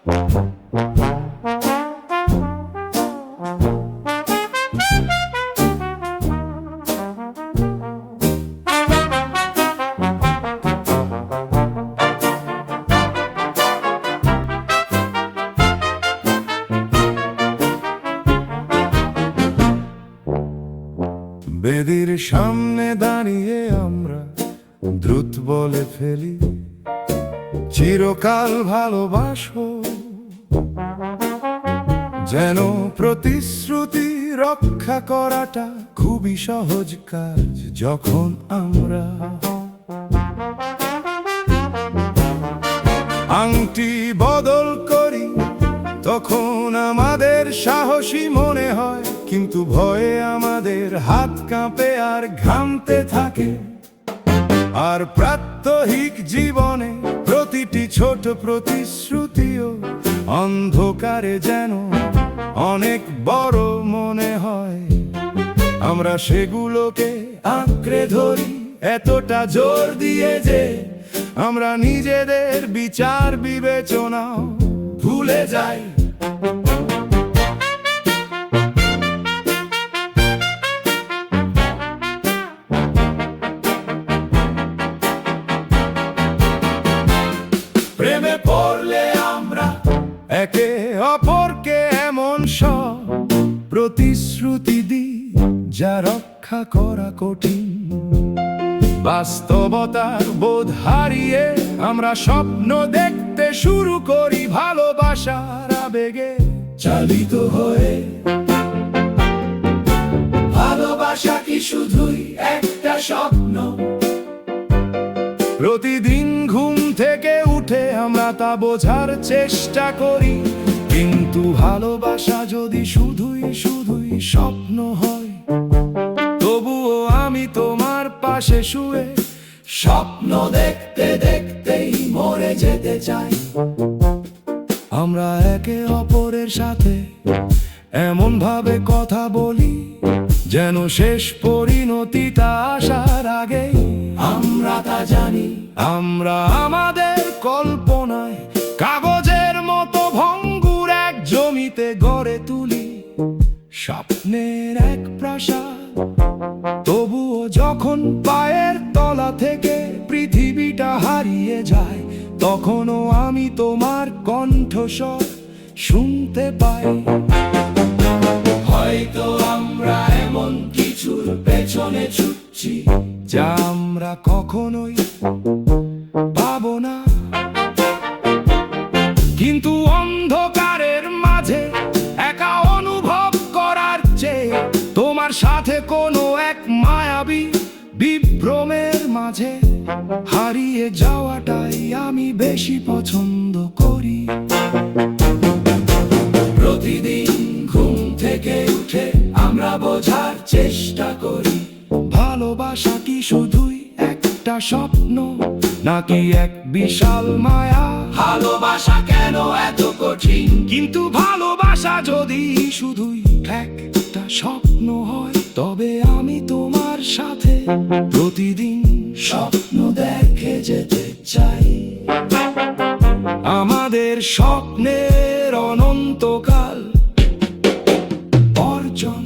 বেদির সামনে দাঁড়িয়ে আমরা দ্রুত বলে ফেলি, চিরকাল ভালোবাসো। যেন প্রতিশ্রুতি রক্ষা করাটা খুবই সহজ কাজ যখন আমরা আংটি বদল করি। তখন আমাদের সাহসী মনে হয়, কিন্তু ভয়ে আমাদের হাত কাঁপে আর ঘামতে থাকে। আর প্রাত্যহিক জীবনে প্রতিটি ছোট প্রতিশ্রুতিও অন্ধকারে যেন অনেক বড় মনে হয়। আমরা সেগুলোকে আঁকড়ে ধরি এতটা জোর দিয়ে যে আমরা নিজেদের বিচার বিবেচনাও ভুলে যাই। প্রেমে পড়লে আমরা একে অপরকে এমন সব প্রতিশ্রুতি দিই যা রক্ষা করা কঠিন। বাস্তবতার বোধ হারিয়ে আমরা স্বপ্ন দেখতে শুরু করি, ভালোবাসার আবেগে চালিত হয়ে। ভালোবাসা কি শুধুই একটা স্বপ্ন? প্রতিদিন ঘুম থেকে উঠে আমরা তা বোঝার চেষ্টা করি, কিন্তু ভালোবাসা যদি শুধুই স্বপ্ন হয়, তবুও আমি তোমার পাশে শুয়ে স্বপ্ন দেখতে দেখতেই মরে যেতে চাই। আমরা একে অপরের সাথে এমন ভাবে কথা বলি যেন শেষ পরিণতিটা আসার আগেই আমরা তা জানি। আমরা আমাদের কল্পনায় কাগজের মতো ভঙ্গুর এক জমিতে গড়ে তুলি স্বপ্নের এক প্রাসাদ। তবুও যখন পায়ের তলা থেকে পৃথিবীটা হারিয়ে যায়, তখনও আমি তোমার কণ্ঠস্বর শুনতে পাই। হয়তো আমরা এমন কিছুর পেছনে ছুটছি যা আমরা কখনোই পাবো না, কিন্তু অন্ধকারের মাঝে একা অনুভব করার চেয়ে তোমার সাথে কোনো এক মায়াবী বিভ্রমের মাঝে হারিয়ে যাওয়াটাই আমি বেশি পছন্দ করি। প্রতিদিন ঘুম থেকে উঠে আমরা বোঝার চেষ্টা করি, ভালোবাসা কি শুধুই একটা স্বপ্ন নাকি এক বিশাল মায়া? ভালোবাসা কেন এত কঠিন? কিন্তু ভালোবাসা যদি শুধুই একটা স্বপ্ন হয়, তবে আমি তোমার সাথে প্রতিদিন স্বপ্ন দেখে যেতে চাই। আমাদের স্বপ্নের অনন্তকাল অর্জন।